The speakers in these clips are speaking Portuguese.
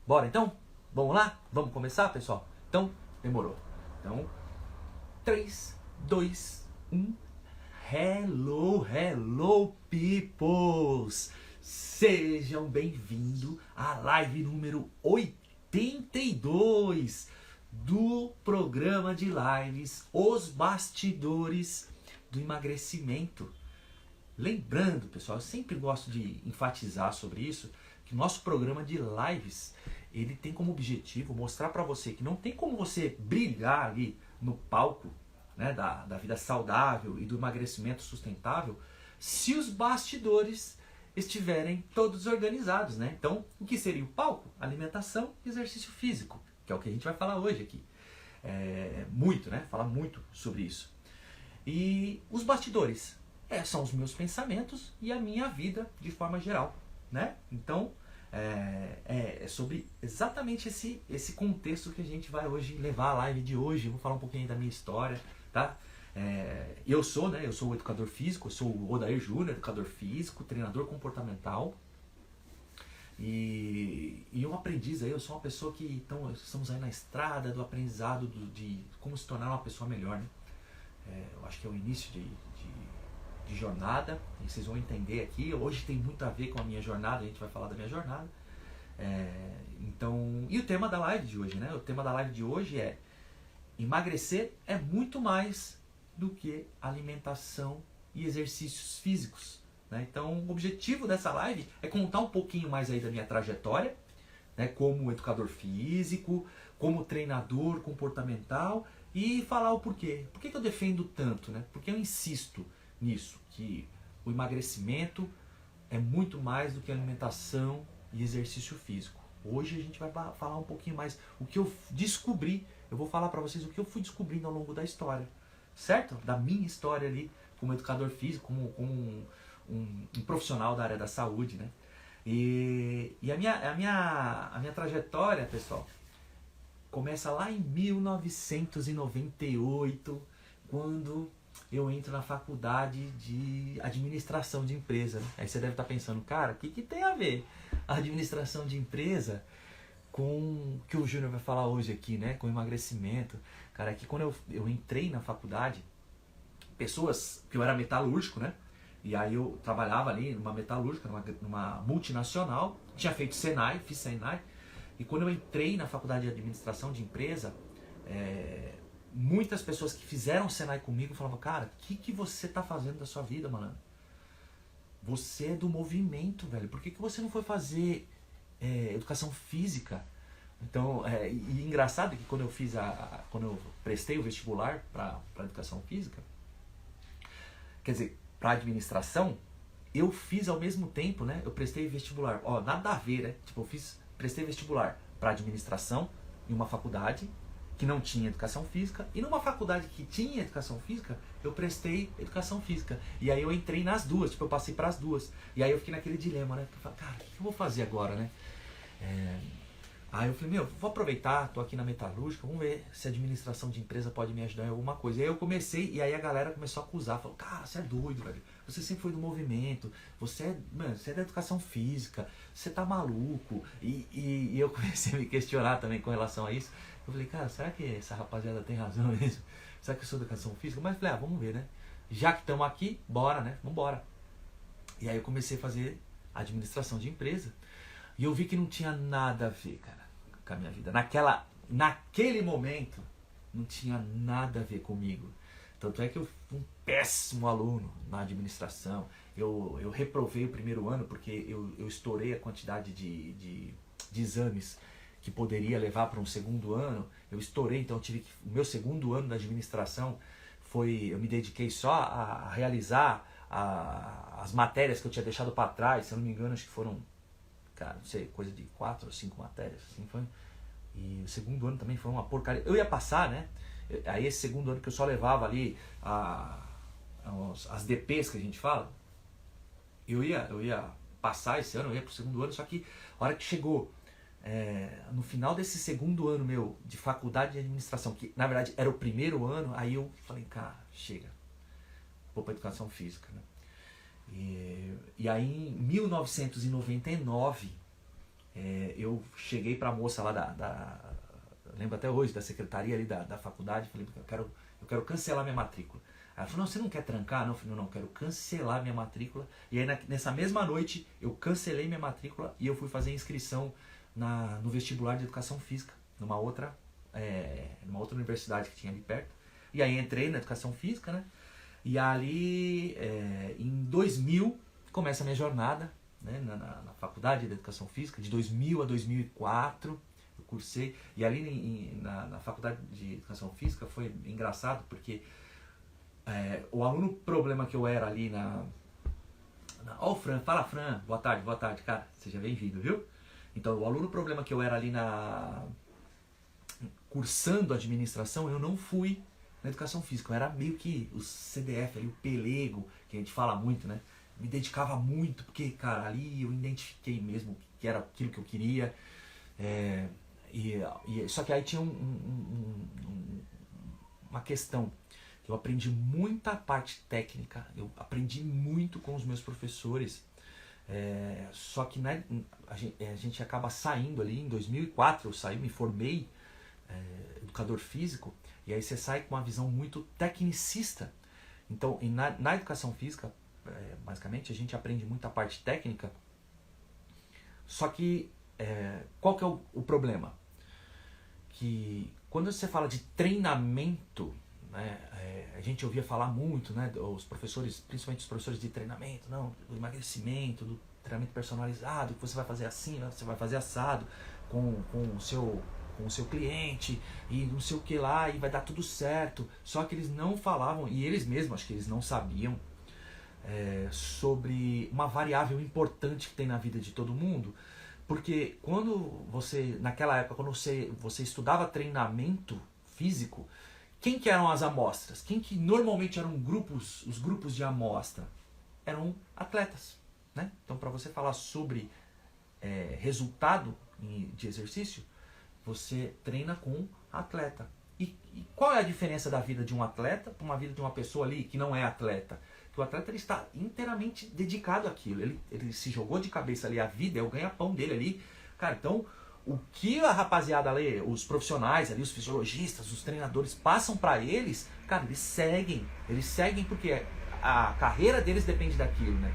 Bora então? Vamos lá? Vamos começar, pessoal? Então, demorou. Então, 3, 2, 1. Hello, hello, peoples! Sejam bem-vindos à live número 82 do programa de lives Os Bastidores do Emagrecimento. Lembrando, pessoal, eu sempre gosto de enfatizar sobre isso, que nosso programa de lives, ele tem como objetivo mostrar para você que não tem como você brilhar ali no palco, né, da vida saudável e do emagrecimento sustentável se os bastidores estiverem todos organizados, né? Então, o que seria o palco? Alimentação e exercício físico, que é o que a gente vai falar hoje aqui. Muito, né? Falar muito sobre isso. E os bastidores são os meus pensamentos e a minha vida de forma geral, né? Então, é sobre exatamente esse contexto que a gente vai hoje levar a live de hoje. Eu vou falar um pouquinho da minha história, tá? Eu sou o educador físico, eu sou o Odair Júnior, educador físico, treinador comportamental e um aprendiz aí. Eu sou uma pessoa que, então, estamos aí na estrada do aprendizado de como se tornar uma pessoa melhor, né? Eu acho que é o início de jornada, e vocês vão entender aqui. Hoje tem muito a ver com a minha jornada, a gente vai falar da minha jornada. Então, e o tema da live de hoje, né? O tema da live de hoje é: emagrecer é muito mais do que alimentação e exercícios físicos, né? Então, o objetivo dessa live é contar um pouquinho mais aí da minha trajetória, né, como educador físico, como treinador comportamental, e falar o porquê. Por que eu defendo tanto, né? Porque eu insisto nisso, que o emagrecimento é muito mais do que alimentação e exercício físico. Hoje a gente vai falar um pouquinho mais o que eu descobri. Eu vou falar para vocês o que eu fui descobrindo ao longo da história, certo? Da minha história ali como educador físico, como um profissional da área da saúde, né? E a minha trajetória, pessoal, começa lá em 1998, quando eu entro na faculdade de administração de empresa. Aí você deve estar pensando, cara, o que tem a ver a administração de empresa com o que o Júnior vai falar hoje aqui, né? Com emagrecimento. Cara, aqui quando eu entrei na faculdade, pessoas, que eu era metalúrgico, né? E aí eu trabalhava ali numa metalúrgica, numa multinacional, tinha feito Senai, fiz Senai, e quando eu entrei na faculdade de administração de empresa, muitas pessoas que fizeram Senai comigo falavam, cara, o que você tá fazendo da sua vida, mano? Você é do movimento, velho. Por que você não foi fazer educação física? Então, e engraçado que quando eu quando eu prestei o vestibular para educação física, quer dizer, para administração, eu fiz ao mesmo tempo, né? Eu prestei vestibular, ó, nada a ver, né? Tipo, prestei vestibular para administração em uma faculdade que não tinha educação física, e numa faculdade que tinha educação física, eu prestei educação física. E aí eu entrei nas duas, tipo, eu passei para as duas. E aí eu fiquei naquele dilema, né? Porque eu falei, cara, o que eu vou fazer agora, né? Aí eu falei, vou aproveitar, tô aqui na metalúrgica, vamos ver se a administração de empresa pode me ajudar em alguma coisa. E aí eu comecei, e aí a galera começou a acusar, falou, cara, você é doido, velho. Você sempre foi do movimento, você é da educação física, você tá maluco. E eu comecei a me questionar também com relação a isso. Eu falei, cara, será que essa rapaziada tem razão mesmo? Será que eu sou da educação física? Mas eu falei, vamos ver, né? Já que estamos aqui, bora, né? Vambora. E aí eu comecei a fazer administração de empresa. E eu vi que não tinha nada a ver, cara, com a minha vida. Naquele momento, não tinha nada a ver comigo. Tanto é que eu fui um péssimo aluno na administração. Eu reprovei o primeiro ano porque eu estourei a quantidade de exames que poderia levar para um segundo ano. Eu estourei, então o meu segundo ano da administração eu me dediquei só a realizar as matérias que eu tinha deixado para trás. Se eu não me engano, acho que foram, cara, não sei, coisa de 4 ou 5 matérias, assim foi. E o segundo ano também foi uma porcaria. Eu ia passar, né? Aí esse segundo ano que eu só levava ali as DPs que a gente fala, eu ia passar esse ano, eu ia pro segundo ano, só que a hora que chegou no final desse segundo ano meu de faculdade de administração, que na verdade era o primeiro ano, aí eu falei, cara, chega, vou pra educação física, né? E aí em 1999 eu cheguei pra moça lá lembro até hoje, da secretaria ali da faculdade, falei, eu quero cancelar minha matrícula. Aí ela falou, não, você não quer trancar? Não, eu falei, não, eu quero cancelar minha matrícula. E aí nessa mesma noite eu cancelei minha matrícula e eu fui fazer inscrição no vestibular de educação física, numa outra universidade que tinha ali perto. E aí entrei na educação física, né? E ali, em 2000, começa a minha jornada, né? na faculdade de educação física, de 2000 a 2004, eu cursei. E ali na faculdade de educação física foi engraçado, porque o aluno problema que eu era ali Ó, o Fran, fala Fran, boa tarde, cara, seja bem-vindo, viu? Então, o aluno problema que eu era ali cursando administração, eu não fui na educação física, eu era meio que o CDF ali, o pelego, que a gente fala muito, né? Me dedicava muito, porque, cara, ali eu identifiquei mesmo que era aquilo que eu queria. Só que aí tinha uma questão. Eu aprendi muita parte técnica, eu aprendi muito com os meus professores. Só que né, a gente acaba saindo ali, em 2004 eu saí, me formei educador físico, e aí você sai com uma visão muito tecnicista. Então, na educação física, basicamente, a gente aprende muita parte técnica, só que qual que é o problema? Que quando você fala de treinamento, né, a gente ouvia falar muito, né, os professores, principalmente os professores de treinamento, não, do emagrecimento, do treinamento personalizado, que você vai fazer assim, você vai fazer assado com o seu cliente e não sei o que lá, e vai dar tudo certo. Só que eles não falavam, e eles mesmos acho que eles não sabiam, sobre uma variável importante que tem na vida de todo mundo. Porque naquela época, quando você estudava treinamento físico, quem que eram as amostras? Quem que normalmente eram os grupos de amostra? Eram atletas, né? Então, para você falar sobre resultado de exercício, você treina com atleta. E qual é a diferença da vida de um atleta para uma vida de uma pessoa ali que não é atleta? Que o atleta ele está inteiramente dedicado àquilo. Ele se jogou de cabeça ali, a vida é o ganha-pão dele ali. Cara, então, o que a rapaziada ali, os profissionais ali, os fisiologistas, os treinadores passam para eles, cara, eles seguem porque a carreira deles depende daquilo, né?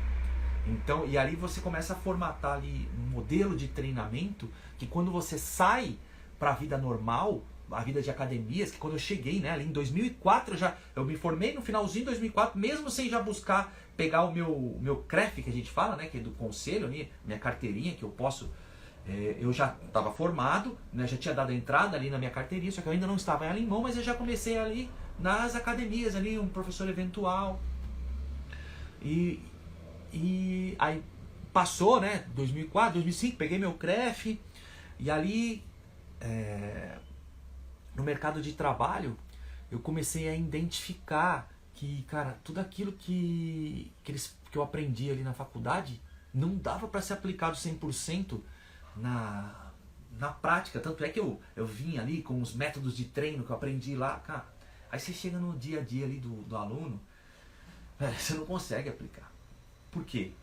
Então, e ali você começa a formatar ali um modelo de treinamento que quando você sai para a vida normal, a vida de academias, que quando eu cheguei, né, ali em 2004, eu me formei no finalzinho de 2004, mesmo sem já buscar pegar o meu CREF, que a gente fala, né, que é do conselho, minha carteirinha, que eu posso, eu já estava formado, né, já tinha dado a entrada ali na minha carteirinha, só que eu ainda não estava em alemão, mas eu já comecei ali nas academias, ali um professor eventual, e aí passou, né, 2004, 2005, peguei meu CREF, e ali no mercado de trabalho eu comecei a identificar que, cara, tudo aquilo que eu aprendi ali na faculdade não dava para ser aplicado 100% na prática. Tanto é que eu vim ali com os métodos de treino que eu aprendi lá, cara. Aí você chega no dia a dia ali do aluno, você não consegue aplicar. Por quê?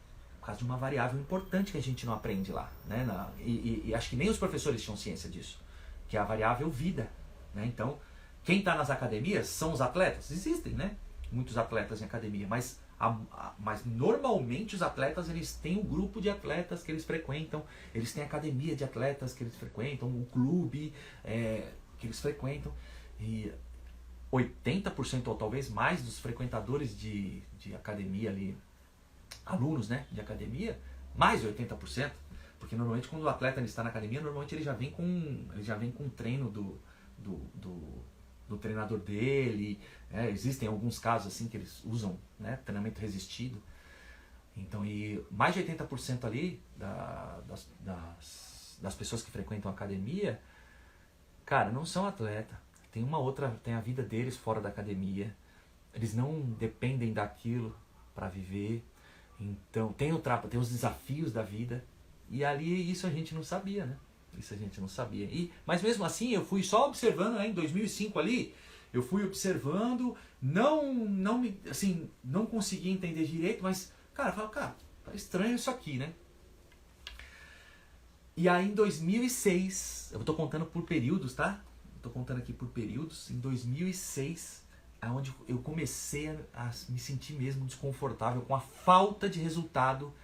Por causa de uma variável importante que a gente não aprende lá, né? E acho que nem os professores tinham ciência disso, que é a variável vida, né? Então, quem está nas academias são os atletas. Existem, né? Muitos atletas em academia, mas normalmente os atletas eles têm um grupo de atletas que eles frequentam, eles têm academia de atletas que eles frequentam, um clube que eles frequentam, e 80% ou talvez mais dos frequentadores de academia ali, alunos, né, de academia, mais de 80%, porque normalmente quando o atleta ele está na academia, normalmente ele já vem com um treino do treinador dele. Existem alguns casos assim que eles usam, né, treinamento resistido. Então, e mais de 80% ali das pessoas que frequentam a academia, cara, não são atleta. Tem a vida deles fora da academia. Eles não dependem daquilo para viver. Então, tem os desafios da vida. E ali isso a gente não sabia, né? Isso a gente não sabia. Mas mesmo assim, eu fui só observando, né, em 2005 ali, eu fui observando, não consegui entender direito, mas, cara, eu falo, cara, tá estranho isso aqui, né? E aí em 2006, eu tô contando por períodos, tá? Tô contando aqui por períodos. Em 2006 é onde eu comecei a me sentir mesmo desconfortável com a falta de resultado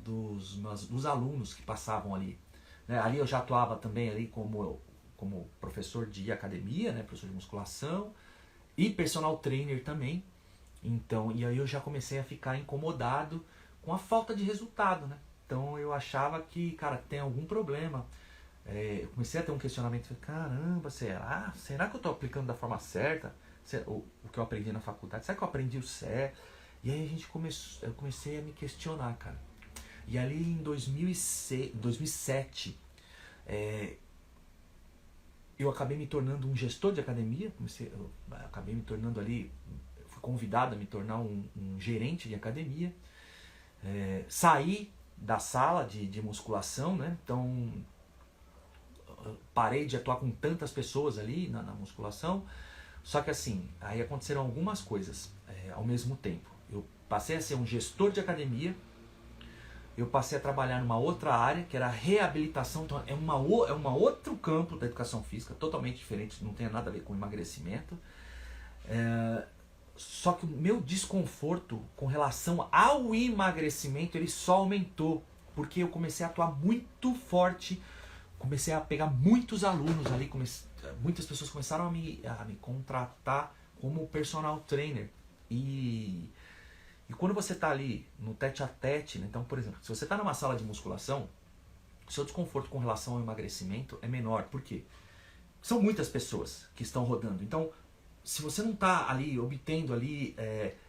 dos alunos que passavam ali. Né? Ali eu já atuava também ali como professor de academia, né? Professor de musculação e personal trainer também. Então, e aí eu já comecei a ficar incomodado com a falta de resultado, né? Então eu achava que, cara, tem algum problema. Eu comecei a ter um questionamento, caramba, será que eu estou aplicando da forma certa? O que eu aprendi na faculdade, será que eu aprendi o certo? E aí eu comecei a me questionar, cara. E ali em 2007, eu acabei me tornando um gestor de academia, acabei me tornando ali, fui convidado a me tornar um gerente de academia. Saí da sala de musculação, né? Então parei de atuar com tantas pessoas ali na musculação. Só que assim, aí aconteceram algumas coisas ao mesmo tempo. Eu passei a ser um gestor de academia, eu passei a trabalhar numa outra área, que era a reabilitação. Então é um outro campo da educação física, totalmente diferente, não tem nada a ver com emagrecimento. Só que o meu desconforto com relação ao emagrecimento, ele só aumentou, porque eu comecei a atuar muito forte, comecei a pegar muitos alunos ali, muitas pessoas começaram a me contratar como personal trainer. E quando você está ali no tete a tete, né? Então, por exemplo, se você está numa sala de musculação, o seu desconforto com relação ao emagrecimento é menor. Por quê? São muitas pessoas que estão rodando. Então, se você não está ali obtendo ali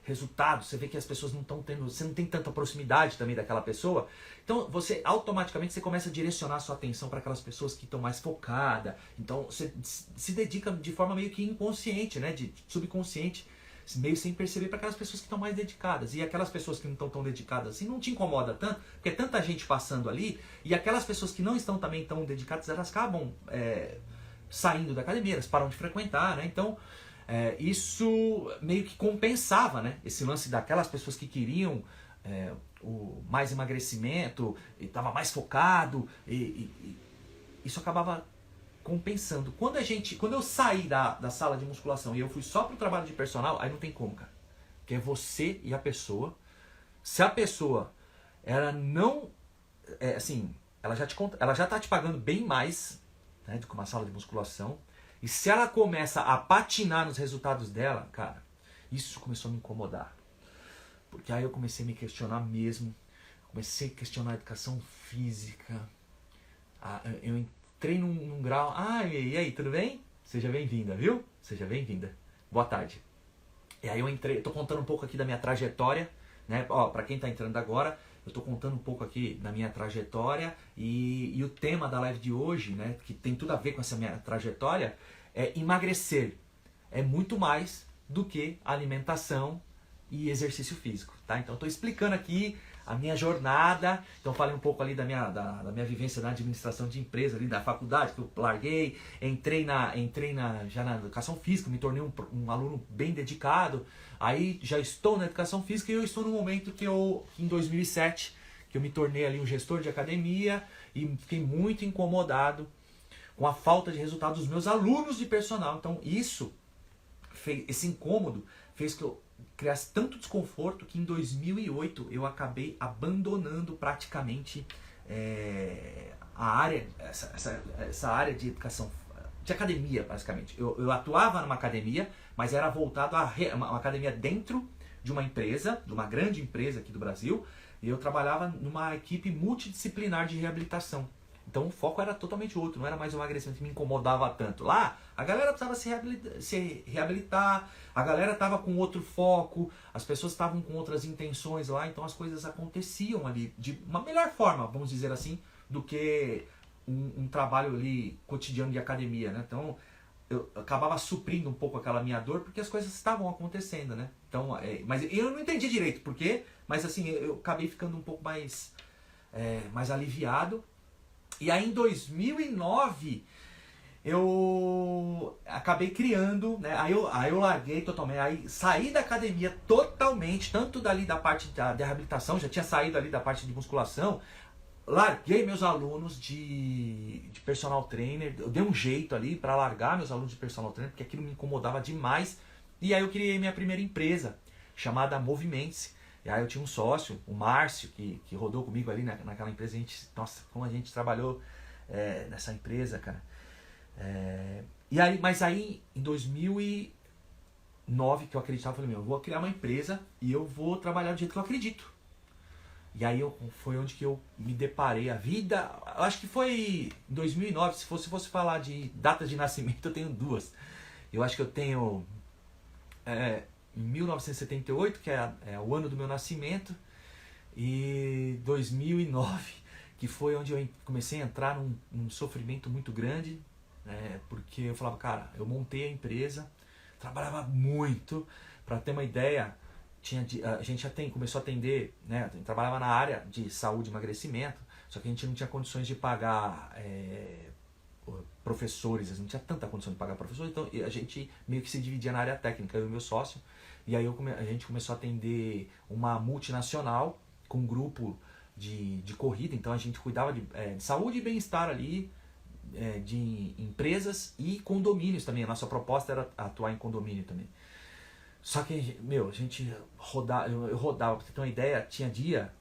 resultados, você vê que as pessoas não estão tendo, você não tem tanta proximidade também daquela pessoa, então você automaticamente começa a direcionar a sua atenção para aquelas pessoas que estão mais focadas. Então você se dedica de forma meio que inconsciente, né, de subconsciente, meio sem perceber, para aquelas pessoas que estão mais dedicadas. E aquelas pessoas que não estão tão dedicadas assim não te incomoda tanto, porque é tanta gente passando ali, e aquelas pessoas que não estão também tão dedicadas, elas acabam saindo da academia, elas param de frequentar, né? Então isso meio que compensava, né? Esse lance daquelas pessoas que queriam o mais emagrecimento, e estava mais focado, e isso acabava compensando. Quando eu saí da sala de musculação e eu fui só pro trabalho de personal, aí não tem como, cara. Porque é você e a pessoa. Se a pessoa, ela não, assim, ela já tá te pagando bem mais, né, do que uma sala de musculação. E se ela começa a patinar nos resultados dela, cara, isso começou a me incomodar. Porque aí eu comecei a me questionar mesmo. Comecei a questionar a educação física. Eu entrei num grau... e aí, tudo bem? Seja bem-vinda, viu? Seja bem-vinda. Boa tarde. E aí eu entrei... Tô contando um pouco aqui da minha trajetória, né? Ó, pra quem tá entrando agora, eu tô contando um pouco aqui da minha trajetória. E o tema da live de hoje, né, que tem tudo a ver com essa minha trajetória, é emagrecer. É muito mais do que alimentação e exercício físico, tá? Então eu tô explicando aqui a minha jornada. Então falei um pouco ali da minha vivência na administração de empresa, ali da faculdade, que eu larguei, entrei já na educação física, me tornei um aluno bem dedicado. Aí já estou na educação física e eu estou no momento em 2007, que eu me tornei ali um gestor de academia e fiquei muito incomodado com a falta de resultado dos meus alunos de personal. Então esse incômodo fez que eu criasse tanto desconforto que em 2008 eu acabei abandonando praticamente essa área de educação, de academia basicamente. Eu atuava numa academia, mas era voltado a uma academia dentro de uma empresa, de uma grande empresa aqui do Brasil, e eu trabalhava numa equipe multidisciplinar de reabilitação. Então o foco era totalmente outro, não era mais o emagrecimento que me incomodava tanto. Lá, a galera precisava se reabilitar, a galera estava com outro foco, as pessoas estavam com outras intenções lá, então as coisas aconteciam ali de uma melhor forma, vamos dizer assim, do que um trabalho ali cotidiano de academia, né? Então eu acabava suprindo um pouco aquela minha dor, porque as coisas estavam acontecendo, né? Então, mas eu não entendi direito por quê, mas assim, eu acabei ficando um pouco mais aliviado. E aí em 2009 eu acabei criando, né? Aí eu larguei totalmente, aí saí da academia totalmente, tanto dali da parte da reabilitação, já tinha saído ali da parte de musculação, larguei meus alunos de personal trainer, eu dei um jeito ali para largar meus alunos de personal trainer, porque aquilo me incomodava demais. E aí eu criei minha primeira empresa, chamada Movimente-se. E aí eu tinha um sócio, o Márcio, que rodou comigo ali naquela empresa. A gente, nossa, como a gente trabalhou nessa empresa, cara. E aí, mas aí, em 2009, que eu acreditava, eu falei, eu vou criar uma empresa e eu vou trabalhar do jeito que eu acredito. E aí foi onde que eu me deparei a vida. Eu acho que foi em 2009, se fosse falar de datas de nascimento, eu tenho duas. Eu acho que eu tenho em 1978, que é o ano do meu nascimento, e 2009, que foi onde eu comecei a entrar num sofrimento muito grande, porque eu falava, cara, eu montei a empresa, trabalhava muito. Para ter uma ideia, a gente começou a atender, né, trabalhava na área de saúde e emagrecimento, só que a gente não tinha condições de pagar professores, a gente não tinha tanta condição de pagar professores, então a gente meio que se dividia na área técnica, eu e meu sócio. E aí a gente começou a atender uma multinacional com um grupo de corrida, então a gente cuidava de saúde e bem-estar ali, de empresas e condomínios também. A nossa proposta era atuar em condomínio também. Só que, a gente rodava, eu rodava, pra você ter uma ideia, tinha dia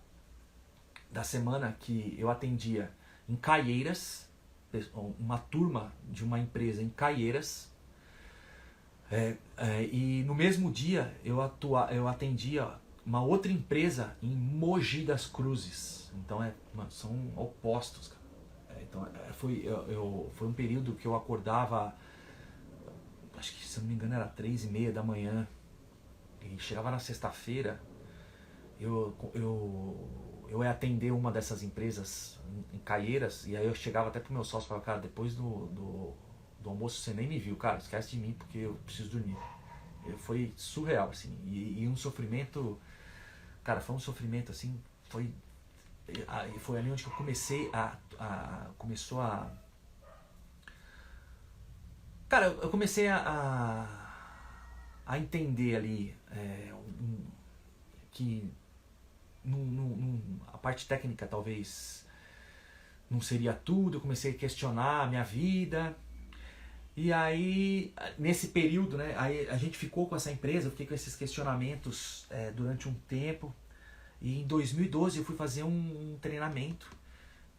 da semana que eu atendia em Caieiras, uma turma de uma empresa em Caieiras, e no mesmo dia eu atendia uma outra empresa em Mogi das Cruzes. Então são opostos, cara. Então foi um período que eu acordava, acho que se não me engano era 3:30 da manhã, e chegava na sexta-feira, eu ia atender uma dessas empresas em Caieiras, e aí eu chegava até pro meu sócio e falava, cara, depois do almoço você nem me viu, cara, esquece de mim porque eu preciso dormir. Foi surreal, assim, e um sofrimento, cara, foi um sofrimento, assim, foi ali onde eu comecei cara, eu comecei a entender ali que a parte técnica talvez não seria tudo. Eu comecei a questionar a minha vida. E aí, nesse período, né, aí a gente ficou com essa empresa, eu fiquei com esses questionamentos durante um tempo. E em 2012 eu fui fazer um treinamento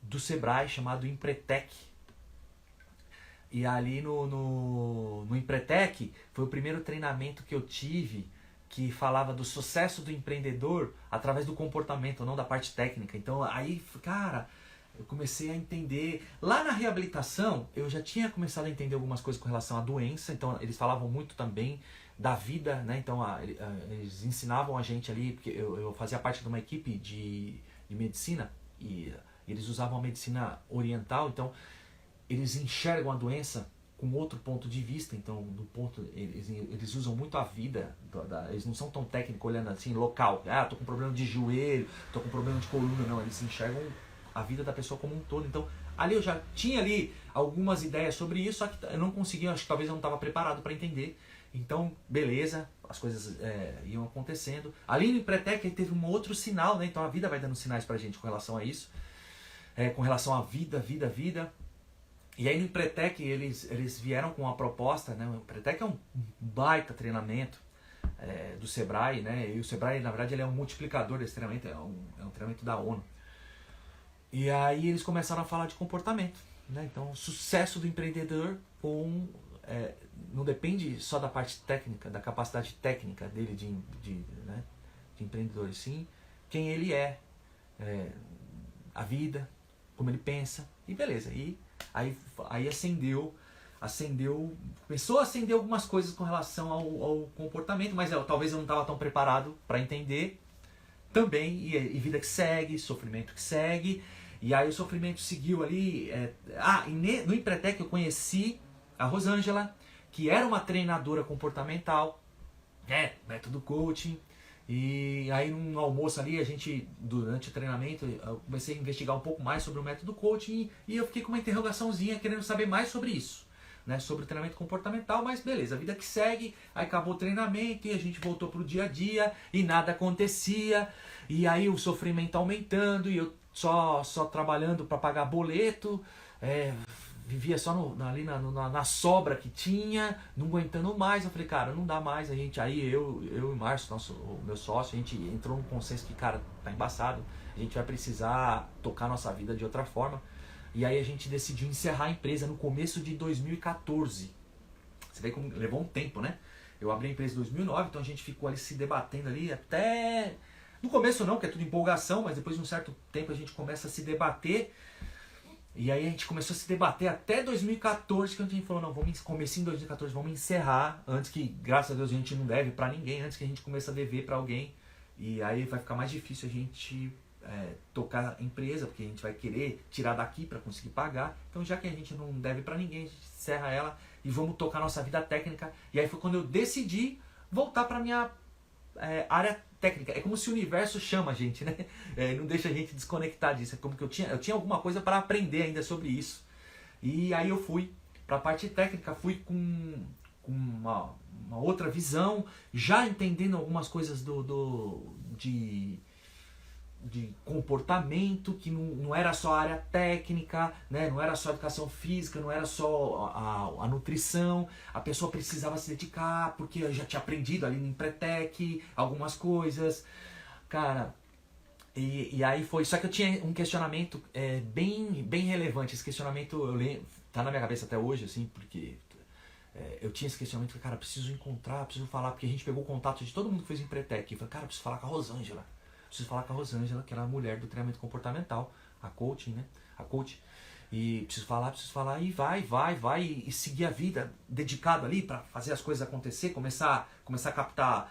do Sebrae chamado Empretec. E ali no Empretec foi o primeiro treinamento que eu tive que falava do sucesso do empreendedor através do comportamento, não da parte técnica. Então aí, cara, eu comecei a entender. Lá na reabilitação, eu já tinha começado a entender algumas coisas com relação à doença. Então eles falavam muito também da vida, né? Então eles ensinavam a gente ali, porque eu fazia parte de uma equipe de medicina, e eles usavam a medicina oriental. Então eles enxergam a doença com outro ponto de vista. Então eles usam muito a vida, eles não são tão técnicos olhando assim, local, tô com problema de joelho, tô com problema de coluna, não, eles enxergam a vida da pessoa como um todo. Então ali eu já tinha ali algumas ideias sobre isso, só que eu não conseguia, acho que talvez eu não estava preparado para entender. Então, beleza, as coisas iam acontecendo. Ali no Empretec teve um outro sinal, né? Então a vida vai dando sinais pra gente com relação a isso, com relação à vida. E aí no Empretec eles vieram com uma proposta, né? O Empretec é um baita treinamento do Sebrae, né? E o Sebrae, na verdade, ele é um multiplicador desse treinamento, é um treinamento da ONU. E aí eles começaram a falar de comportamento, né? Então, o sucesso do empreendedor não depende só da parte técnica, da capacidade técnica dele de empreendedor, sim quem ele a vida, como ele pensa, e beleza. E aí começou a acender algumas coisas com relação ao comportamento, mas talvez eu não estava tão preparado para entender também. E vida que segue, sofrimento que segue. E aí o sofrimento seguiu ali. No Empretec eu conheci a Rosângela, que era uma treinadora comportamental, método coaching. E aí num almoço ali, durante o treinamento, eu comecei a investigar um pouco mais sobre o método coaching, e eu fiquei com uma interrogaçãozinha querendo saber mais sobre isso, né, sobre o treinamento comportamental. Mas beleza, a vida que segue. Aí acabou o treinamento e a gente voltou pro dia a dia e nada acontecia. E aí o sofrimento aumentando, e eu só trabalhando para pagar boleto, vivia só ali na sobra que tinha, não aguentando mais. Eu falei, cara, não dá mais. Aí eu e o Márcio, o meu sócio, a gente entrou num consenso que, cara, tá embaçado, a gente vai precisar tocar nossa vida de outra forma. E aí a gente decidiu encerrar a empresa no começo de 2014. Você vê como levou um tempo, né? Eu abri a empresa em 2009, então a gente ficou ali se debatendo ali até... No começo não, porque é tudo empolgação, mas depois de um certo tempo a gente começa a se debater. E aí a gente começou a se debater até 2014, que a gente falou, não, comecinho em 2014, vamos encerrar, antes que, graças a Deus, a gente não deve pra ninguém, antes que a gente comece a dever pra alguém. E aí vai ficar mais difícil a gente tocar a empresa, porque a gente vai querer tirar daqui pra conseguir pagar. Então já que a gente não deve pra ninguém, a gente encerra ela e vamos tocar nossa vida técnica. E aí foi quando eu decidi voltar pra minha área técnica. É como se o universo chama a gente, né? Não deixa a gente desconectar disso. É como que eu tinha alguma coisa para aprender ainda sobre isso. E aí eu fui para a parte técnica, fui com uma outra visão, já entendendo algumas coisas de comportamento, que não era só a área técnica, né? Não era só a educação física, não era só a nutrição. A pessoa precisava se dedicar, porque eu já tinha aprendido ali no Empretec algumas coisas. Cara, e aí foi... Só que eu tinha um questionamento bem relevante. Esse questionamento eu lembro, tá na minha cabeça até hoje, assim, porque... eu tinha esse questionamento, cara, preciso falar, porque a gente pegou o contato de todo mundo que fez Empretec. Eu falei, cara, preciso falar com a Rosângela. Preciso falar com a Rosângela, que era a mulher do treinamento comportamental, a coaching, né? A coach. E preciso falar, e vai, e seguir a vida, dedicado ali para fazer as coisas acontecer, começar a captar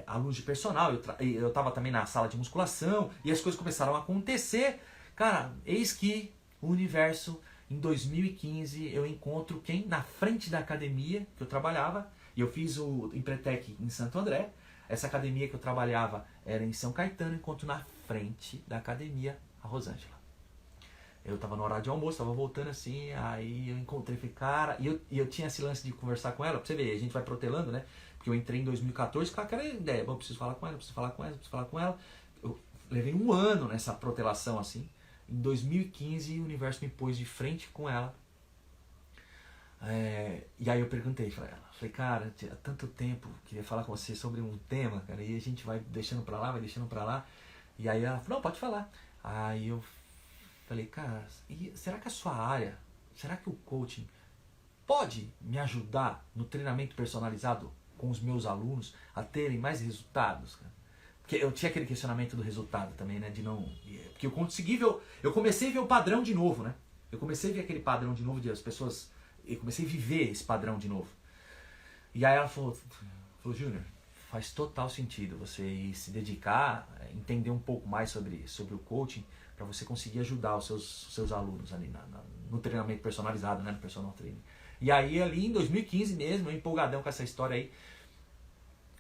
alunos de personal. Eu tava também na sala de musculação, e as coisas começaram a acontecer. Cara, eis que o universo, em 2015, eu encontro quem? Na frente da academia que eu trabalhava, e eu fiz o Empretec em Santo André. Essa academia que eu trabalhava era em São Caetano, enquanto na frente da academia a Rosângela. Eu tava no horário de almoço, tava voltando assim, aí eu encontrei, falei, cara, e eu tinha esse lance de conversar com ela, pra você ver, a gente vai protelando, né? Porque eu entrei em 2014 com aquela ideia, bom, preciso falar com ela. Eu levei um ano nessa protelação assim. Em 2015 o universo me pôs de frente com ela. E aí eu perguntei pra ela, falei, cara, há tanto tempo queria falar com você sobre um tema, cara, e a gente vai deixando pra lá, e aí ela falou, não, pode falar. Aí eu falei, cara, será que a sua área, será que o coaching pode me ajudar no treinamento personalizado com os meus alunos a terem mais resultados, cara? Porque eu tinha aquele questionamento do resultado também, né, de não... Porque eu comecei a ver o padrão de novo, né? Eu comecei a ver aquele padrão de novo de as pessoas... Eu comecei a viver esse padrão de novo. E aí ela falou, Júnior, faz total sentido você ir se dedicar, entender um pouco mais sobre o coaching, para você conseguir ajudar os seus alunos ali no treinamento personalizado, né, no personal training. E aí ali em 2015 mesmo, eu empolgadão com essa história aí,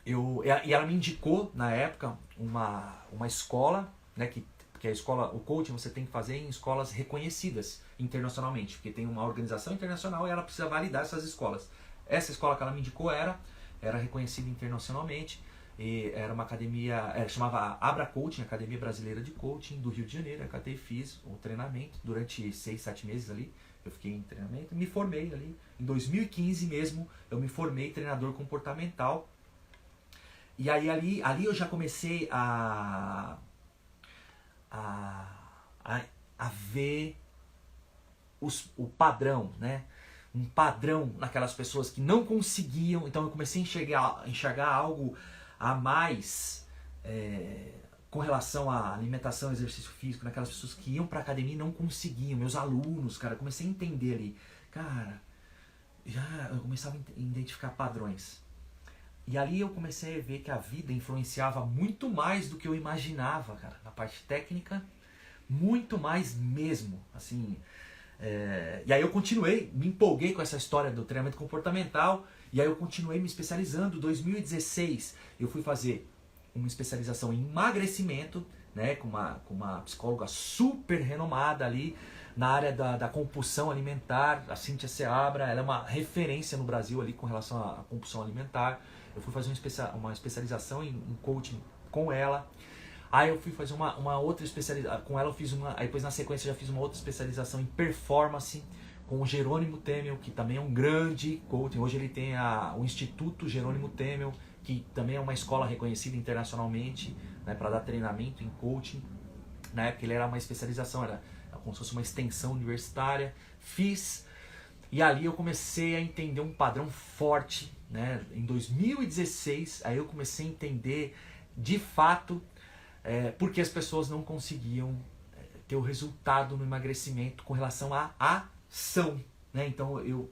e ela me indicou na época uma escola, né, que a escola, o coaching você tem que fazer em escolas reconhecidas internacionalmente, porque tem uma organização internacional e ela precisa validar essas escolas. Essa escola que ela me indicou era reconhecida internacionalmente, e era uma academia, chamava Abra Coaching, Academia Brasileira de Coaching, do Rio de Janeiro. Eu catei, fiz o treinamento durante 6, 7 meses ali, eu fiquei em treinamento, me formei ali, em 2015 mesmo, eu me formei treinador comportamental, e aí ali eu já comecei a ver o padrão, né? Um padrão naquelas pessoas que não conseguiam. Então eu comecei a enxergar algo a mais com relação à alimentação, exercício físico, naquelas pessoas que iam pra academia e não conseguiam. Meus alunos, cara, eu comecei a entender ali. Cara, eu começava a identificar padrões. E ali eu comecei a ver que a vida influenciava muito mais do que eu imaginava, cara, na parte técnica, muito mais mesmo, assim. E aí eu continuei, me empolguei com essa história do treinamento comportamental, e aí eu continuei me especializando. Em 2016 eu fui fazer uma especialização em emagrecimento, né, com uma psicóloga super renomada ali na área da compulsão alimentar, a Cíntia Seabra. Ela é uma referência no Brasil ali com relação à compulsão alimentar. Eu fui fazer uma especialização em coaching com ela. Aí eu fui fazer uma outra especialização, com ela eu fiz uma, aí depois na sequência eu já fiz uma outra especialização em performance, com o Jerônimo Temel, que também é um grande coaching. Hoje ele tem o Instituto Jerônimo Temel, que também é uma escola reconhecida internacionalmente, né, para dar treinamento em coaching. Na época ele era uma especialização, era como se fosse uma extensão universitária. Fiz, e ali eu comecei a entender um padrão forte, né? Em 2016, aí eu comecei a entender de fato porque as pessoas não conseguiam ter o resultado no emagrecimento com relação à ação, né? Então eu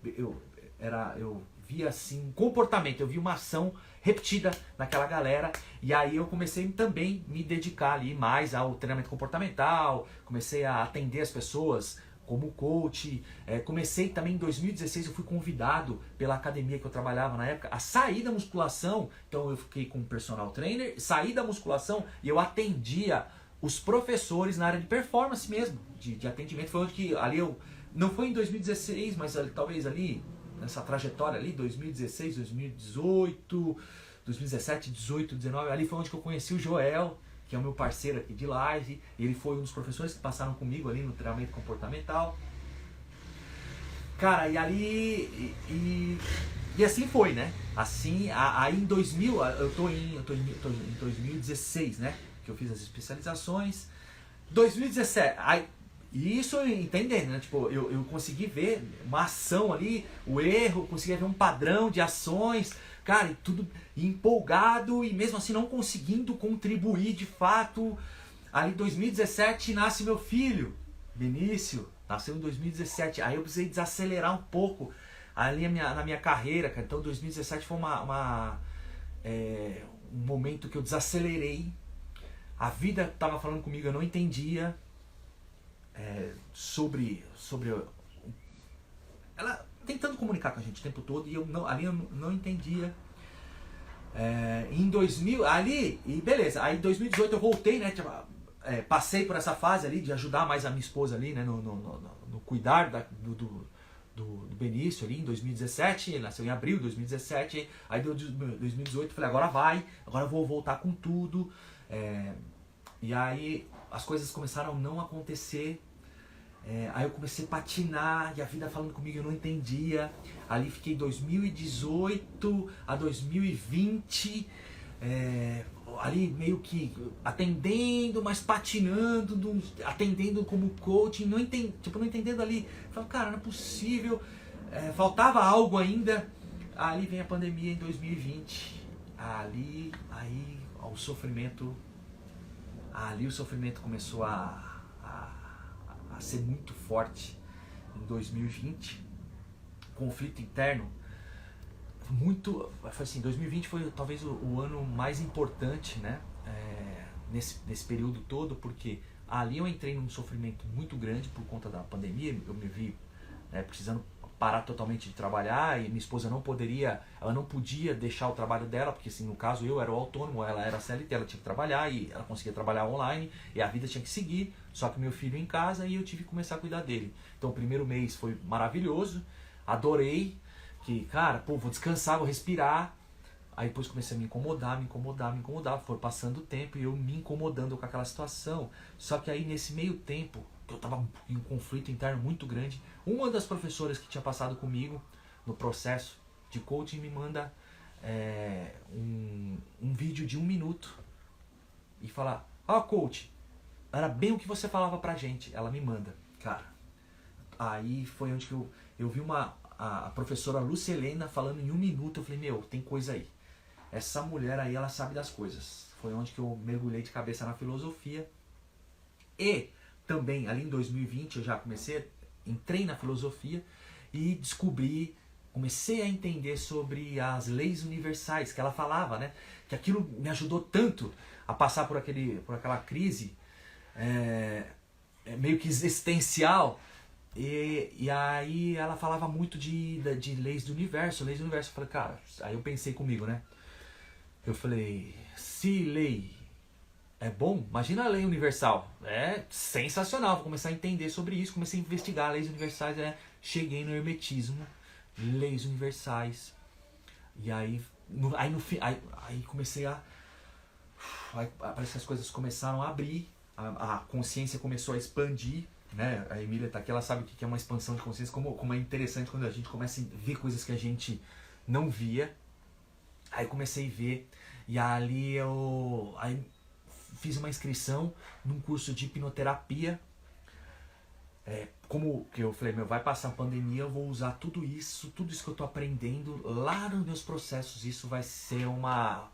via assim um comportamento, eu vi uma ação repetida naquela galera, e aí eu comecei também me dedicar ali mais ao treinamento comportamental, comecei a atender as pessoas como coach, comecei também em 2016, eu fui convidado pela academia que eu trabalhava na época a sair da musculação, então eu fiquei com um personal trainer, saí da musculação e eu atendia os professores na área de performance mesmo, de atendimento. Foi onde que ali eu, não foi em 2016, mas talvez ali, nessa trajetória ali, 2016, 2018, 2017, 18, 19, ali foi onde que eu conheci o Joel, que é o meu parceiro aqui de live. Ele foi um dos professores que passaram comigo ali no treinamento comportamental. Cara, e ali, e assim foi, né? Assim, aí em 2000, eu tô em 2016, né? Que eu fiz as especializações. 2017, aí, e isso entendendo, né? Tipo, eu consegui ver uma ação ali, o erro, consegui ver um padrão de ações, cara, e tudo empolgado, e mesmo assim não conseguindo contribuir de fato. Ali em 2017 nasce meu filho, Benício, nasceu em 2017, aí eu precisei desacelerar um pouco ali na minha carreira, cara. Então 2017 foi um momento que eu desacelerei, a vida estava falando comigo, eu não entendia sobre ela tentando comunicar com a gente o tempo todo, e ali eu não entendia. Em 2000, ali, e beleza, aí em 2018 eu voltei, né, passei por essa fase ali de ajudar mais a minha esposa ali, né, no cuidar do Benício ali em 2017, ele nasceu em abril de 2017, aí deu 2018, falei, agora eu vou voltar com tudo, e aí as coisas começaram a não acontecer. Aí eu comecei a patinar e a vida falando comigo, eu não entendia. Ali fiquei 2018 a 2020, ali meio que atendendo, mas patinando, atendendo como coaching, não entendendo ali. Falei, cara, não é possível, faltava algo ainda. Ali vem a pandemia em 2020, aí o sofrimento começou a ser muito forte em 2020, conflito interno, foi assim, 2020 foi talvez o ano mais importante, né, nesse período todo, porque ali eu entrei num sofrimento muito grande por conta da pandemia, eu me vi precisando parar totalmente de trabalhar, e minha esposa ela não podia deixar o trabalho dela, porque assim, no caso eu era o autônomo, ela era CLT, ela tinha que trabalhar, e ela conseguia trabalhar online, e a vida tinha que seguir, só que meu filho em casa, e eu tive que começar a cuidar dele. Então o primeiro mês foi maravilhoso, adorei, que cara, vou descansar, vou respirar. Aí depois comecei a me incomodar, foi passando o tempo e eu me incomodando com aquela situação. Só que aí nesse meio tempo, que eu estava em um conflito interno muito grande, uma das professoras que tinha passado comigo no processo de coaching me manda um vídeo de 1 minuto e fala, coach, era bem o que você falava pra gente. Ela me manda, cara. Aí foi onde que eu vi a professora Lúcia Helena falando em 1 minuto, eu falei, meu, tem coisa aí. Essa mulher aí, ela sabe das coisas. Foi onde que eu mergulhei de cabeça na filosofia. E também, ali em 2020, eu já entrei na filosofia e comecei a entender sobre as leis universais que ela falava, né? Que aquilo me ajudou tanto a passar por aquela crise meio que existencial. E aí ela falava muito de leis do universo. Eu falei, cara, aí eu pensei comigo, né? Eu falei, se lei é bom, imagina a lei universal. É sensacional, vou começar a entender sobre isso, comecei a investigar leis universais, cheguei no hermetismo, leis universais. E aí comecei a Aí parece que as coisas começaram a abrir, a consciência começou a expandir, né? A Emília tá aqui, ela sabe o que é uma expansão de consciência, como é interessante quando a gente começa a ver coisas que a gente não via. Aí comecei a ver, e ali eu fiz uma inscrição num curso de hipnoterapia. Como que eu falei, vai passar a pandemia, eu vou usar tudo isso que eu tô aprendendo lá nos meus processos, isso vai ser uma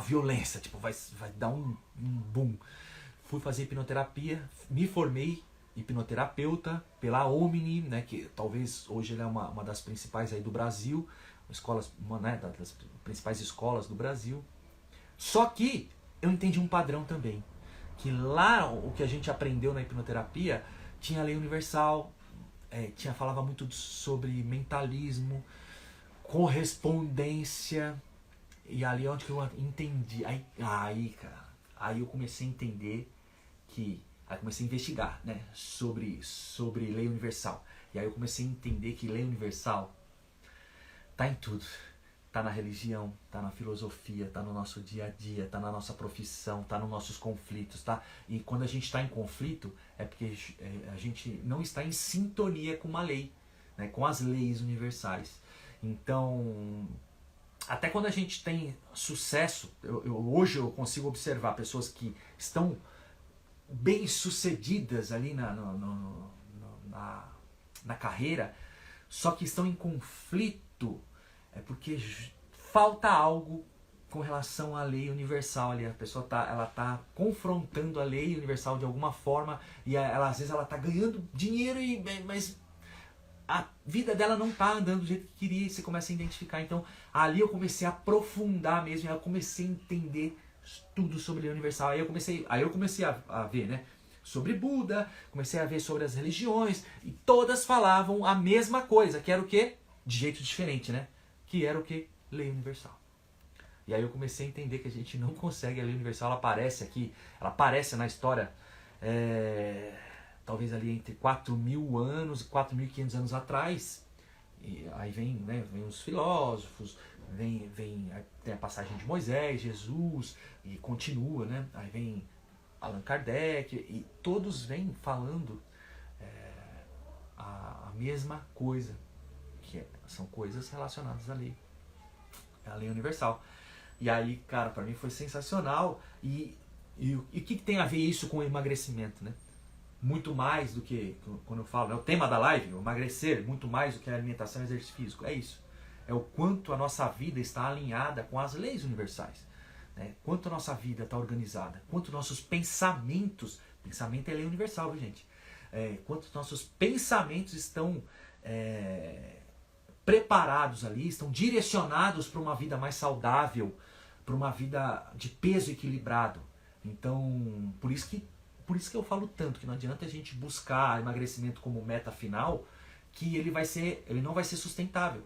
violência, tipo, vai dar um boom. Fui fazer hipnoterapia, me formei hipnoterapeuta pela Omni, né, que talvez hoje ele é uma das principais aí do Brasil, né, das principais escolas do Brasil. Só que eu entendi um padrão também, que lá o que a gente aprendeu na hipnoterapia tinha a lei universal, falava muito sobre mentalismo, correspondência, e ali é onde que eu entendi. Aí eu comecei a entender aí comecei a investigar, né, sobre lei universal. E aí eu comecei a entender que lei universal tá em tudo. Tá na religião, tá na filosofia, tá no nosso dia a dia, tá na nossa profissão, tá nos nossos conflitos, tá? E quando a gente está em conflito, é porque a gente não está em sintonia com uma lei, né? Com as leis universais. Então, até quando a gente tem sucesso, hoje eu consigo observar pessoas que estão bem-sucedidas ali na carreira, só que estão em conflito, é porque falta algo com relação à lei universal ali. A pessoa ela tá confrontando a lei universal de alguma forma, e às vezes ela tá ganhando dinheiro, mas a vida dela não tá andando do jeito que queria, e você começa a identificar. Então ali eu comecei a aprofundar mesmo, eu comecei a entender tudo sobre a lei universal. Aí eu comecei a ver, né, sobre Buda, comecei a ver sobre as religiões, e todas falavam a mesma coisa, que era o quê? De jeito diferente, né? Que era o quê? Lei universal. E aí eu comecei a entender que a gente não consegue a lei universal, ela aparece aqui, ela aparece na história, talvez ali entre 4.000 anos e 4.500 anos atrás. E aí vem os filósofos, tem a passagem de Moisés, Jesus, e continua, né? Aí vem Allan Kardec, e todos vêm falando a mesma coisa, que são coisas relacionadas à lei universal. E aí, cara, pra mim foi sensacional. E o que tem a ver isso com o emagrecimento, né? Muito mais do que, quando eu falo, né, o tema da live, o emagrecer, muito mais do que a alimentação e exercício físico, é isso. É o quanto a nossa vida está alinhada com as leis universais, né? Quanto a nossa vida está organizada, quanto nossos pensamentos, pensamento é lei universal, viu, gente? Quanto nossos pensamentos estão preparados ali, estão direcionados para uma vida mais saudável, para uma vida de peso equilibrado. Então, por isso que eu falo tanto que não adianta a gente buscar emagrecimento como meta final, que ele não vai ser sustentável.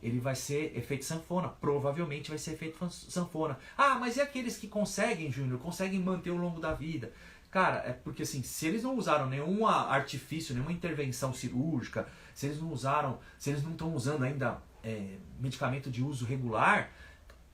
Ele vai ser efeito sanfona, provavelmente vai ser efeito sanfona. Ah, mas e aqueles que conseguem, Júnior, conseguem manter ao longo da vida? Cara, é porque assim, se eles não usaram nenhum artifício, nenhuma intervenção cirúrgica, se eles não estão usando ainda medicamento de uso regular,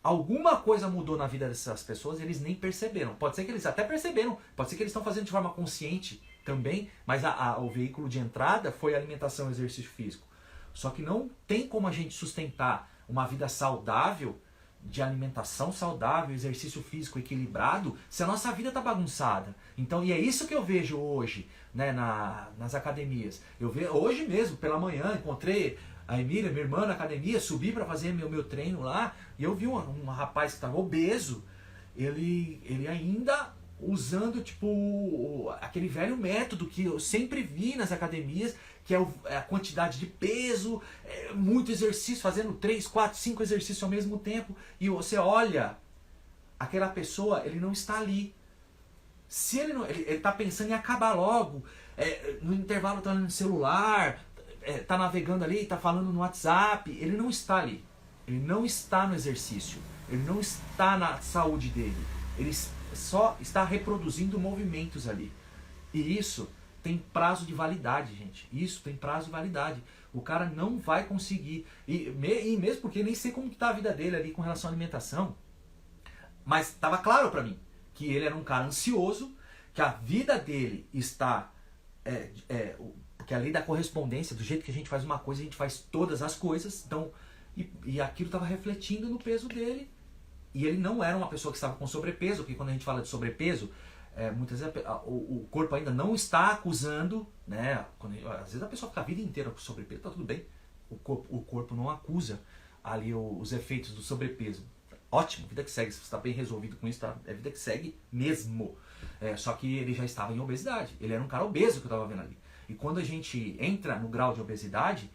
alguma coisa mudou na vida dessas pessoas e eles nem perceberam. Pode ser que eles até perceberam, pode ser que eles estão fazendo de forma consciente também, mas o veículo de entrada foi a alimentação e exercício físico. Só que não tem como a gente sustentar uma vida saudável, de alimentação saudável, exercício físico equilibrado, se a nossa vida está bagunçada. Então, e é isso que eu vejo hoje, né, nas academias. Eu vejo hoje mesmo, pela manhã, encontrei a Emília, minha irmã, na academia, subi para fazer meu treino lá, e eu vi um rapaz que estava obeso, ele ainda usando tipo aquele velho método que eu sempre vi nas academias, que é a quantidade de peso, muito exercício, fazendo 3, 4, 5 exercícios ao mesmo tempo, e você olha, aquela pessoa, ele não está ali. Se ele está pensando em acabar logo, no intervalo está no celular, está navegando ali, está falando no WhatsApp, ele não está ali. Ele não está no exercício, ele não está na saúde dele, ele só está reproduzindo movimentos ali. E isso tem prazo de validade, gente. Isso tem prazo de validade. O cara não vai conseguir. E mesmo porque nem sei como está a vida dele ali com relação à alimentação. Mas estava claro para mim que ele era um cara ansioso, que a vida dele está... porque a lei da correspondência, do jeito que a gente faz uma coisa, a gente faz todas as coisas. Então, e aquilo estava refletindo no peso dele. E ele não era uma pessoa que estava com sobrepeso, porque quando a gente fala de sobrepeso, muitas vezes o corpo ainda não está acusando, né? Às vezes a pessoa fica a vida inteira com sobrepeso, tá tudo bem. O corpo não acusa ali os efeitos do sobrepeso. Ótimo, vida que segue. Se você está bem resolvido com isso, é vida que segue mesmo. Só que ele já estava em obesidade. Ele era um cara obeso que eu estava vendo ali. E quando a gente entra no grau de obesidade,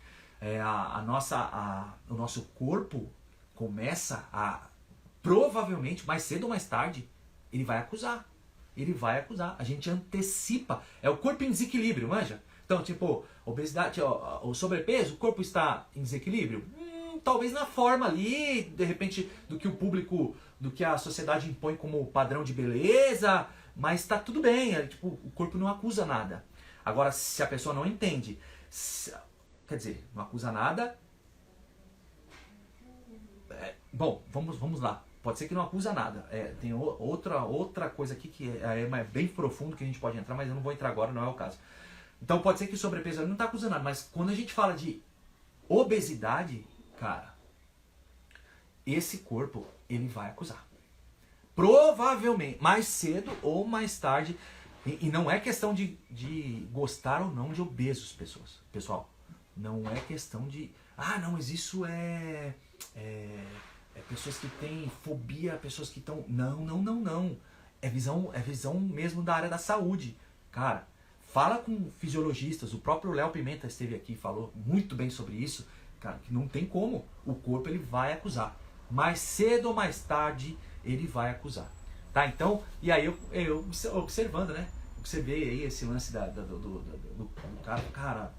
o nosso corpo começa a... Provavelmente, mais cedo ou mais tarde, ele vai acusar. Ele vai acusar. A gente antecipa. É o corpo em desequilíbrio, manja? Então, tipo, obesidade, o sobrepeso, o corpo está em desequilíbrio? Talvez na forma ali, de repente, do que o público, do que a sociedade impõe como padrão de beleza, mas tá tudo bem, tipo, o corpo não acusa nada. Agora, se a pessoa não entende, quer dizer, não acusa nada, bom, vamos lá. Pode ser que não acusa nada. Tem outra coisa aqui que é bem profundo que a gente pode entrar, mas eu não vou entrar agora, não é o caso. Então pode ser que o sobrepeso não está acusando nada, mas quando a gente fala de obesidade, cara, esse corpo, ele vai acusar. Provavelmente, mais cedo ou mais tarde. E não é questão de gostar ou não de obesos, pessoal. Não é questão de... não, mas isso pessoas que têm fobia, pessoas que estão... Não. É visão mesmo da área da saúde. Cara, fala com fisiologistas. O próprio Léo Pimenta esteve aqui e falou muito bem sobre isso. Cara, que não tem como. O corpo, ele vai acusar. Mais cedo ou mais tarde, ele vai acusar. Tá? Então, e aí eu observando, né? Observei aí esse lance do cara. Cara,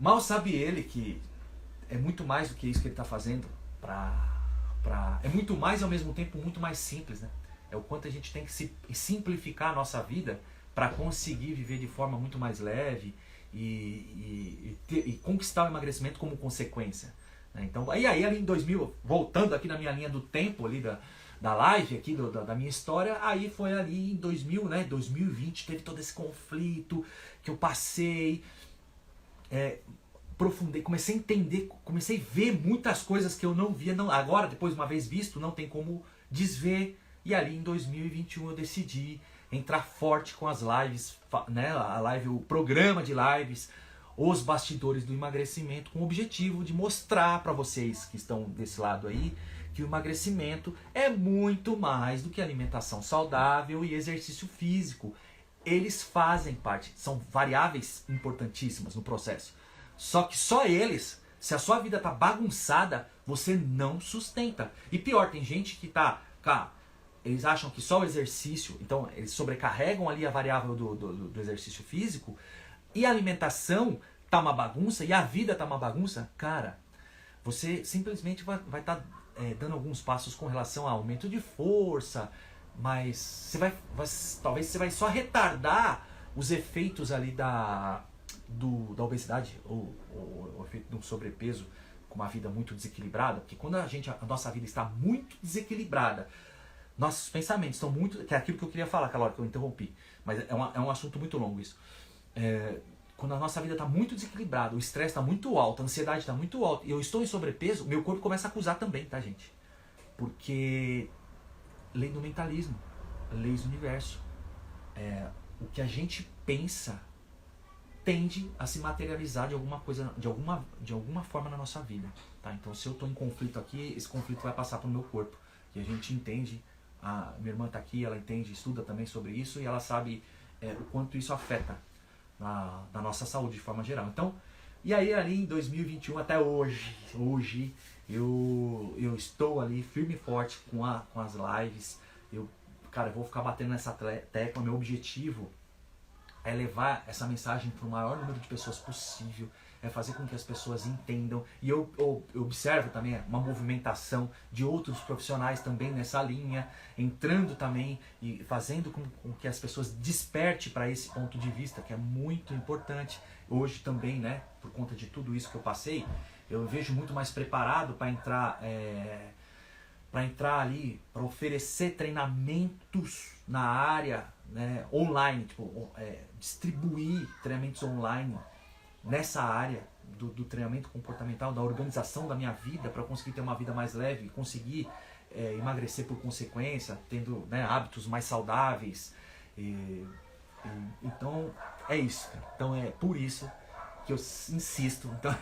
mal sabe ele que é muito mais do que isso que ele está fazendo. É muito mais e ao mesmo tempo muito mais simples, né? É o quanto a gente tem que simplificar a nossa vida para conseguir viver de forma muito mais leve e conquistar o emagrecimento como consequência, né? Então, aí ali em 2000, voltando aqui na minha linha do tempo ali da live aqui, da minha história, aí foi ali em 2000, né? 2020 teve todo esse conflito que eu passei, aprofundei, comecei a entender, comecei a ver muitas coisas que eu não via, agora, depois uma vez visto, não tem como desver. E ali em 2021 eu decidi entrar forte com as lives, né? O programa de lives, os bastidores do emagrecimento, com o objetivo de mostrar para vocês que estão desse lado aí, que o emagrecimento é muito mais do que alimentação saudável e exercício físico. Eles fazem parte, são variáveis importantíssimas no processo. Só que só eles, se a sua vida tá bagunçada, você não sustenta. E pior, tem gente que tá, cara, eles acham que só o exercício, então eles sobrecarregam ali a variável do exercício físico, e a alimentação tá uma bagunça, e a vida tá uma bagunça. Cara, você simplesmente vai estar dando alguns passos com relação a aumento de força, mas talvez você vai só retardar os efeitos ali da obesidade ou o efeito do sobrepeso com uma vida muito desequilibrada, porque quando a nossa vida está muito desequilibrada, nossos pensamentos estão muito... que é aquilo que eu queria falar aquela hora que eu interrompi, mas é um assunto muito longo isso. Quando a nossa vida está muito desequilibrada, o estresse está muito alto, a ansiedade está muito alta, e eu estou em sobrepeso, meu corpo começa a acusar também, tá, gente? Porque lei do mentalismo, leis do universo, o que a gente pensa tende a se materializar de alguma coisa, de alguma forma na nossa vida, tá? Então, se eu estou em conflito aqui, esse conflito vai passar para o meu corpo, e a gente entende. A minha irmã está aqui, ela entende, estuda também sobre isso, e ela sabe o quanto isso afeta na nossa saúde de forma geral. Então, e aí ali em 2021 até hoje eu estou ali firme e forte com as lives. Eu vou ficar batendo nessa tecla. Meu objetivo é levar essa mensagem para o maior número de pessoas possível, é fazer com que as pessoas entendam. E eu observo também uma movimentação de outros profissionais também nessa linha, entrando também e fazendo com que as pessoas despertem para esse ponto de vista, que é muito importante. Hoje também, né, por conta de tudo isso que eu passei, eu vejo muito mais preparado para entrar para entrar ali, para oferecer treinamentos na área, né, online, tipo, distribuir treinamentos online nessa área do treinamento comportamental, da organização da minha vida, para conseguir ter uma vida mais leve, conseguir emagrecer por consequência, tendo, né, hábitos mais saudáveis. Então é isso. Então é por isso que eu insisto. Então,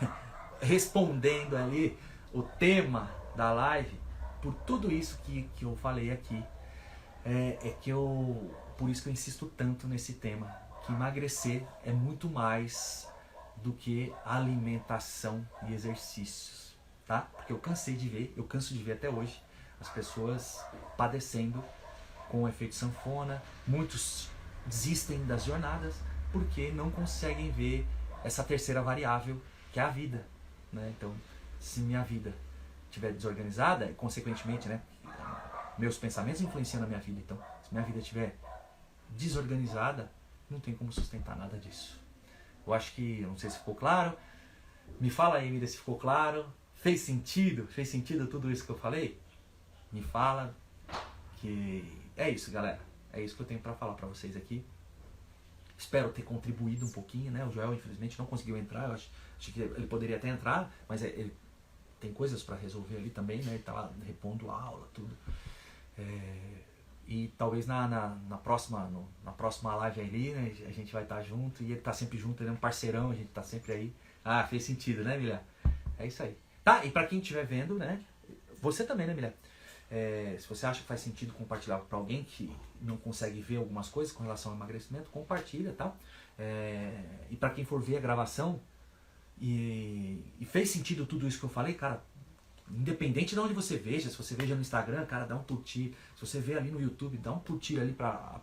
respondendo ali o tema da live, por tudo isso que eu falei aqui, por isso que eu insisto tanto nesse tema, que emagrecer é muito mais do que alimentação e exercícios, tá? Porque eu canso de ver até hoje as pessoas padecendo com o efeito sanfona. Muitos desistem das jornadas porque não conseguem ver essa terceira variável, que é a vida, né? Então, se minha vida estiver desorganizada, consequentemente, né, meus pensamentos influenciam na minha vida. Então, se minha vida estiver desorganizada, não tem como sustentar nada disso. Eu acho que, não sei se ficou claro. Me fala aí, Miriam, se ficou claro. Fez sentido? Fez sentido tudo isso que eu falei? Me fala. Que é isso, galera. É isso que eu tenho para falar para vocês aqui. Espero ter contribuído um pouquinho, né? O Joel, infelizmente, não conseguiu entrar. Eu acho que ele poderia até entrar, mas ele tem coisas para resolver ali também, né? Ele tá lá repondo a aula, tudo. E talvez na próxima live ali, né, a gente vai estar junto, e ele tá sempre junto, ele é um parceirão, a gente tá sempre aí. Ah, fez sentido, né, Milha? É isso aí. Tá, e pra quem estiver vendo, né, você também, né, Milha? Se você acha que faz sentido compartilhar para alguém que não consegue ver algumas coisas com relação ao emagrecimento, compartilha, tá? E para quem for ver a gravação e fez sentido tudo isso que eu falei, cara, independente de onde você veja, se você veja no Instagram, cara, dá um curtir. Se você vê ali no YouTube, dá um curtir ali pra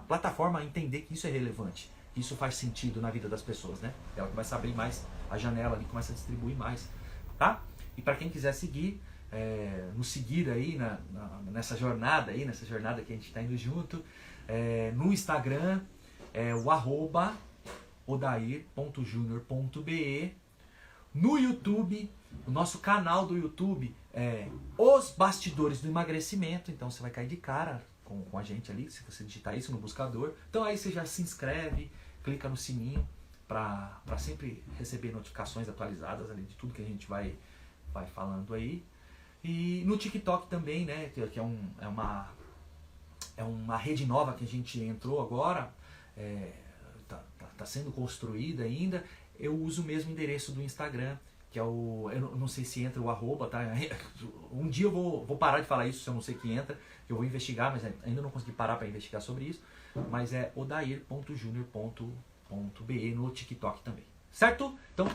plataforma entender que isso é relevante, que isso faz sentido na vida das pessoas, né? Ela começa a abrir mais a janela ali, começa a distribuir mais, tá? E para quem quiser seguir, nos seguir aí nessa jornada que a gente está indo junto, no Instagram o @odair.junior.be, no YouTube, o nosso canal do YouTube é Os Bastidores do Emagrecimento. Então você vai cair de cara com a gente ali, se você digitar isso no buscador. Então aí você já se inscreve, clica no sininho para sempre receber notificações atualizadas ali de tudo que a gente vai falando aí. E no TikTok também, né, que é uma rede nova que a gente entrou agora, tá sendo construída ainda. Eu uso o mesmo endereço do Instagram, que é eu não sei se entra o @ tá? Um dia eu vou parar de falar isso, se eu não sei que entra, eu vou investigar, mas ainda não consegui parar para investigar sobre isso. Mas é odair.junior.be no TikTok também, certo? Então,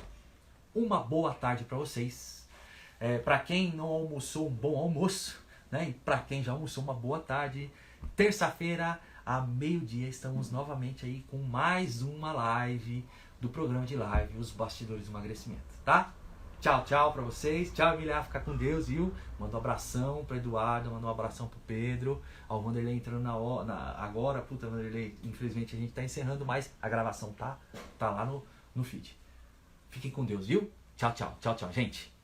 uma boa tarde para vocês. Para quem não almoçou, um bom almoço, né? E para quem já almoçou, uma boa tarde. Terça-feira, a meio-dia, estamos novamente aí com mais uma live do programa de live, Os Bastidores do Emagrecimento, tá? Tchau, tchau pra vocês. Tchau, Emília, fica com Deus, viu? Manda um abração pro Eduardo, manda um abração pro Pedro. Ó, o Vanderlei entrando agora. Puta, Vanderlei, infelizmente a gente tá encerrando, mas a gravação tá lá no feed. Fiquem com Deus, viu? Tchau, tchau, tchau, tchau, gente.